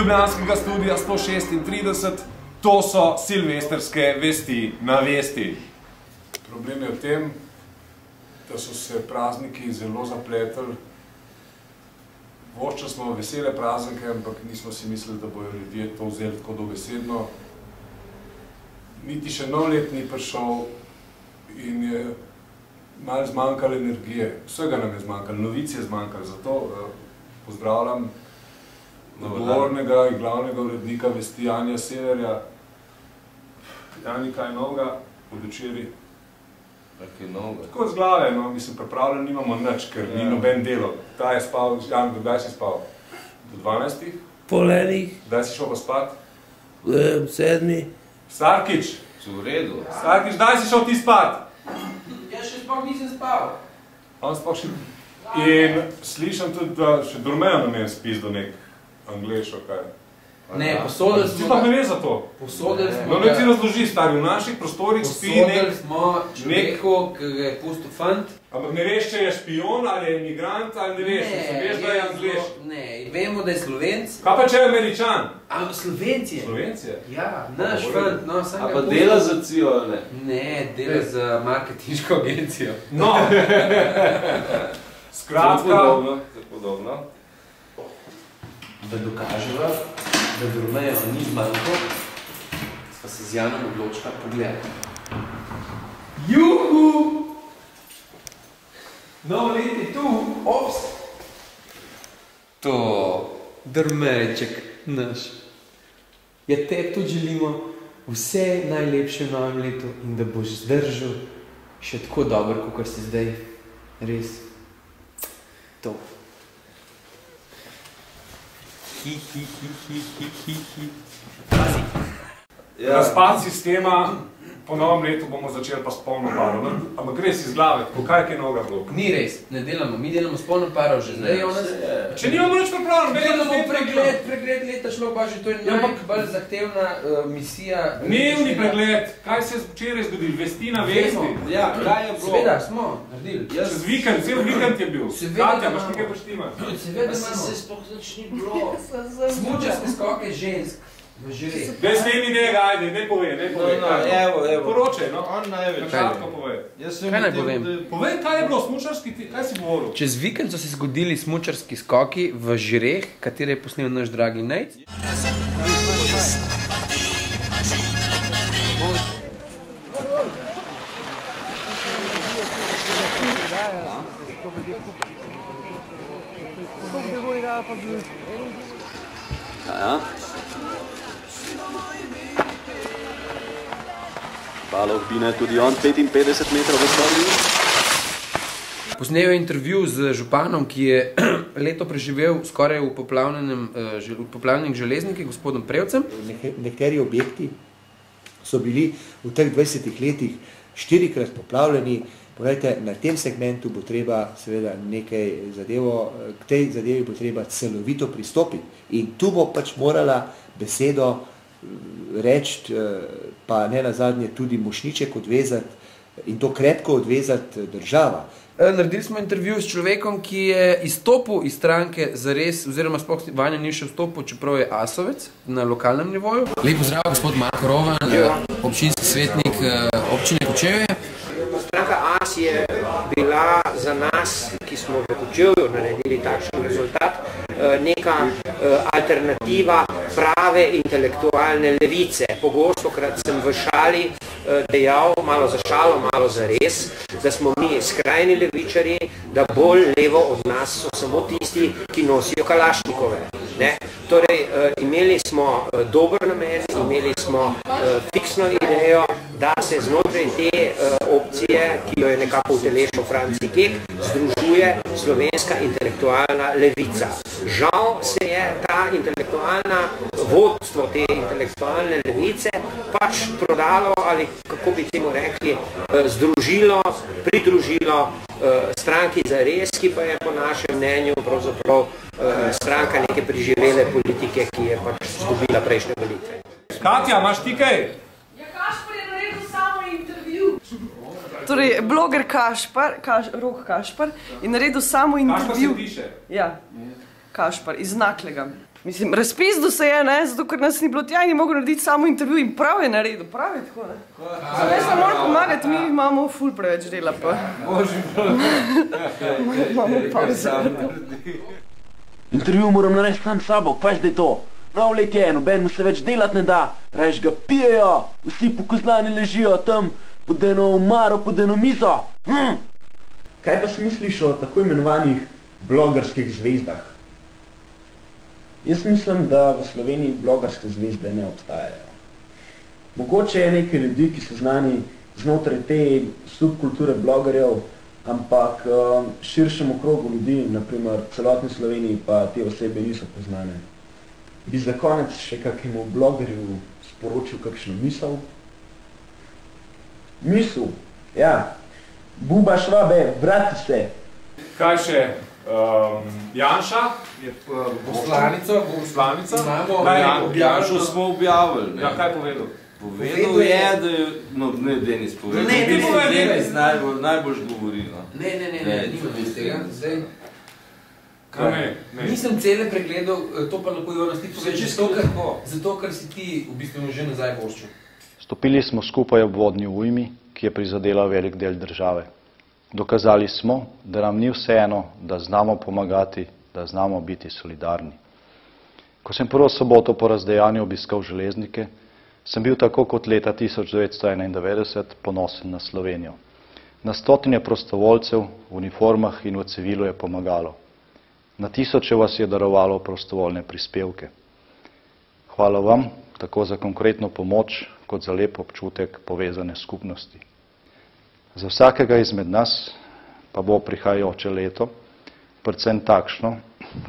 Ljubljanskega studia 136, to so silvestrske vesti na vesti. Problem je v tem, da so se prazniki zelo zapletli. Vošča smo vesele praznike, ampak nismo si mislili, da bojo ljudje to vzeli tako dobesedno. Niti še nov let ni prišel in je malo zmanjkalo energije. Vsega nam je zmanjkalo, novic je zmanjkalo. Zato pozdravljam odgovornega in glavnega urednika vesti Janija Severja. Jani, kaj novega od včeraj? Kaj novega? Tako z glave, no, mislim, pripravljen nimamo nič, ker ni noben delo. Ta je spal, Jan, kdaj si spal? Do 12? Pol enih. Kdaj si šel pa spat? 7. Starkič! Si v redu? Starkič, kdaj si šel ti spat? Jaz še sploh nisem spal. On sploh še... In slišam tudi, da še Dormejo na meni spis do nek Anglešo, kaj? Ne, posodili Ti smo pa ne ve za to. Posodili smo No, ne ti razloži, stari, v naših prostorih spi nek... Posodili smo človeku, ki ga je pustil fant. Ampak ne veš, če je špion ali je imigrant ali ne veš, veš, da je Angleš. Ne, vemo, da je Slovenc. Kaj pa če je Američan? A, Slovenc je. Slovenc je? Ja, naš fant, no, sam ga A pa dela za CIO, ali ne? Ne, dela za marketinško agencijo. No! Skratka... Podobno. Da dokaževa, da Dormejo ni zmanjko, pa se z Janom odločka pogleda. Juhu! Novo let je tu, ops! To, Dormejček naš. Ja, tebi tudi želimo vse najlepše v novem letu in da boš zdržal še tako dobro, kot si zdaj. Res. To. Pazi. Razpad sistema, po novem letu bomo začeli pa s polno paro. Ampak gre si z glave, kaj je kaj novega bilo? Ni res, ne delamo, mi delamo s polno paro že zdaj. Če nimamo nič pripravljeno, delamo pregled leta šlo, pa že to je najbolj zahtevna misija. Dnevni pregled, kaj se je včeraj zgodil, vesti na vesti. Ja, kaj je bilo? Seveda, smo naredili. Čez vikend, cel vikend je bil. Katja, imaš nekaj poštimati? Seveda imamo. Se sploh nič ni bilo. Smučarske skoke žensk. Daj s tem idega, ajde, ne povej. Evo. Poročaj, no. On največ. Kratko povej. Kaj naj povem? Povej, kaj je bilo smučarski, kaj si govoril? Čez vikend so se zgodili smučarski skoki v Žireh, katere je posnel naš dragi Nejc. Ja. Baloh Bine tudi on 55 metrov v Sloveniji. Posnel je intervju z županom, ki je leto preživel skoraj v poplavljenih železnikih, gospodom Prevcem. Nekateri objekti so bili v teh 20 letih 4-krat poplavljeni. Povejte, na tem segmentu bo treba seveda nekaj zadevo, k tej zadevi bo treba celovito pristopiti. In tu bo pač morala besedo reči, pa ne nazadnje tudi mošnjiček odvezati in to krepko odvezati država. Naredili smo intervju s človekom, ki je izstopil iz stranke zares, oziroma sploh vanje ni še vstopil, čeprav je Asovec na lokalnem nivoju. Lep pozdrav, gospod Marko Rovan, občinski svetnik občine Kočevje. Stranka AS je bila za nas, ki smo v Kočevju naredili takšen rezultat, neka alternativa prave intelektualne levice. Pogostokrat sem v šali dejal, malo za šalo, malo za res, da smo mi skrajni levičari, da bolj levo od nas so samo tisti, ki nosijo kalašnikove. Torej, imeli smo dober namen, imeli smo fiksno idejo, da se znotraj te opcije, ki jo je nekako utelešil Franci Kek, združuje slovenska intelektualna levica. Žal se je ta intelektualna vodstvo te intelektualne levice pač prodalo, ali kako bi temu rekli, združilo, pridružilo stranki zares, ki pa je po našem mnenju pravzaprav stranka neke preživele politike, ki je pač izgubila prejšnje volitve. Katja, imaš ti kaj? Ja, Kašpar je naredil samo intervju. Torej, bloger Rok Kašpar je naredil samo intervju. Kašpar se piše? Ja, Kašpar, iz Naklega. Mislim, razpizdu se je, ne, zato ker nas ni bilo tja in je mogel narediti samo intervju in prav je naredil, prav je tako, ne. Zdaj se mora pomagati, mi imamo ful preveč dela, pa. Imamo pauze. Intervju moram narediti sam s sabo, pač da je to. Prav let je, noben mu se več delati ne da, rajš ga pijejo, vsi pokoznani ležijo tam, pod eno omaro, pod eno mizo. Kaj pa si misliš o tako imenovanih blogerskih zvezdah? Jaz mislim, da v Sloveniji blogerske zvezde ne obstajajo. Mogoče je nekaj ljudi, ki so znani znotraj te subkulture blogerjev, ampak širšemu krogu ljudi, naprimer celotni Sloveniji, pa te osebe niso poznane. Bi za konec še kakemu blogerju sporočil kakšno misel? Misel? Ja. Buba Švabe, vrati se. Kaj še? Janša je Poslanico. Janšo smo objavili. Ja, kaj povedal? Povedal je, da je, no, ne, Denis povedal. Ne, Denis najbolj govori, no. Ne, nimam iz tega. Zdaj, Nisem cele pregledal, to pa lahko Jonas ti povedal, zato ker si ti v bistvu že nazaj voščil. Stopili smo skupaj ob vodni ujmi, ki je prizadela velik del države. Dokazali smo, da nam ni vseeno, da znamo pomagati, da znamo biti solidarni. Ko sem prvo soboto po razdejanju obiskal Železnike, sem bil tako kot leta 1991 ponosen na Slovenijo. Na stotine prostovoljcev v uniformah in v civilu je pomagalo. Na tisoče vas je darovalo prostovoljne prispevke. Hvala vam tako za konkretno pomoč, kot za lep občutek povezane skupnosti. Za vsakega izmed nas pa bo prihajajoče leto predvsem takšno,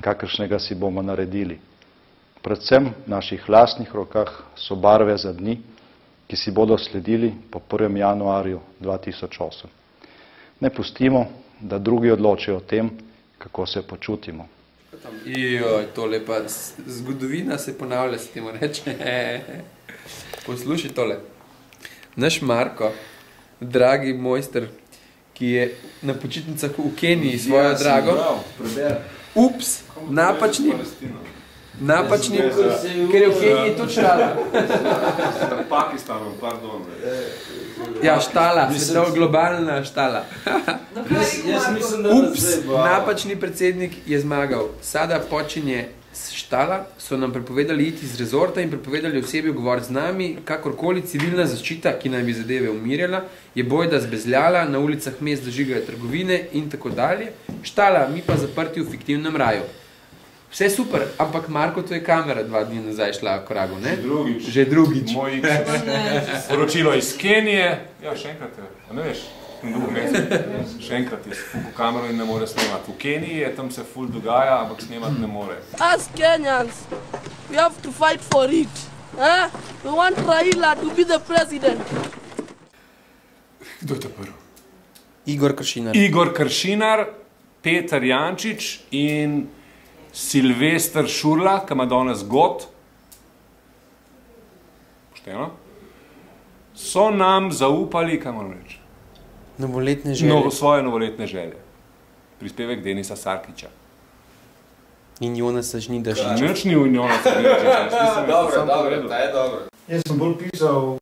kakršnega si bomo naredili. Predvsem v naših lastnih rokah so barve za dni, ki si bodo sledili po 1. januarju 2008. Ne pustimo, da drugi odločijo o tem, kako se počutimo. Joj, tole pa zgodovina se ponavlja, se temu reče. Poslušaj tole. Naš Marko, dragi mojster, ki je na počitnicah v Keniji svojo drago. Ups, napačni, ker je v Keniji tudi šrala. Pakistanom, pardon. Ja, štala, svetov globalna štala. Ups, napačni predsednik je zmagal. Sada počinje štala, so nam prepovedali iti iz rezorta in prepovedali osebi govoriti z nami, kakorkoli civilna zaščita, ki naj bi zadeve umirjala, je bojda zbezljala, na ulicah mest zažigajo trgovine in tako dalje. Štala, mi pa zaprti v fiktivnem raju. Vse super, ampak Marko, to je kamera 2 dni nazaj šla v Koragu, ne? Že drugič. Moj sporočilo iz Kenije. Ja, še enkrat, ne veš, še enkrat je fuku kamero in ne more snemati. V Keniji je, tam se ful dogaja, ampak snemati ne more. As Kenyans, we have to fight for it. We want Raila to be the president. Kdo je to prvi? Igor Kršinar. Igor Kršinar, Peter Jančič in Silvester Šurla, ki ima danes god, pošteno, so nam zaupali, kaj moram reči? Novoletne želje. Svoje novoletne želje. Prispevek Denisa Sarkića. In Jonasa Žnidaršiča. Nič ni v Jonasa Žnidaršiča. Dobro, ta je dobro. Jaz sem bolj pisal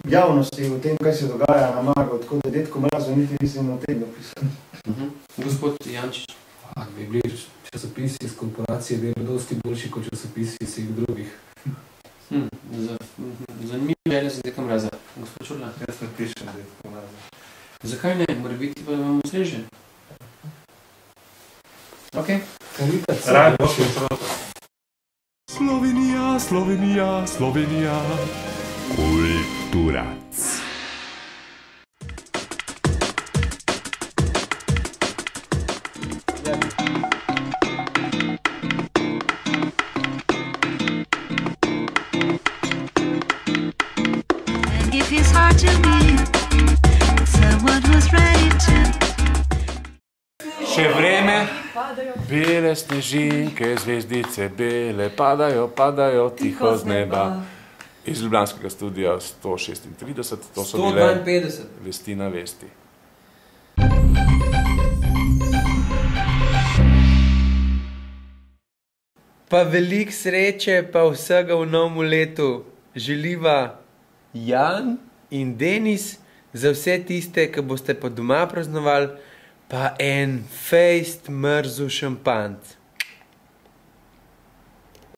javnosti o tem, kaj se dogaja na Magu, tako da Detko Mrazu niti nisem o tem napisal. Gospod Jančič. Bi bili časopisi iz korporacije bili dosti boljši kot časopisi iz vseh drugih. Zanimivo želje za Detka Mraza. Gospod Šurla. Jaz ne pišem Detka Mraza. Zakaj ne? Mora biti pa vam usreže. Ok. Rad boš je prota. Slovenija, Slovenija, Slovenija. Kulturac. Še vreme, bele snežinke, zvezdice bele, padajo tiho z neba. Iz ljubljanskega studia 136, to so bile 152. Vesti na vesti. Pa veliko sreče, pa vsega v novem letu. Želiva Jan in Denis za vse tiste, ki boste pa doma praznovali, pa en fejst mrzu šampanc.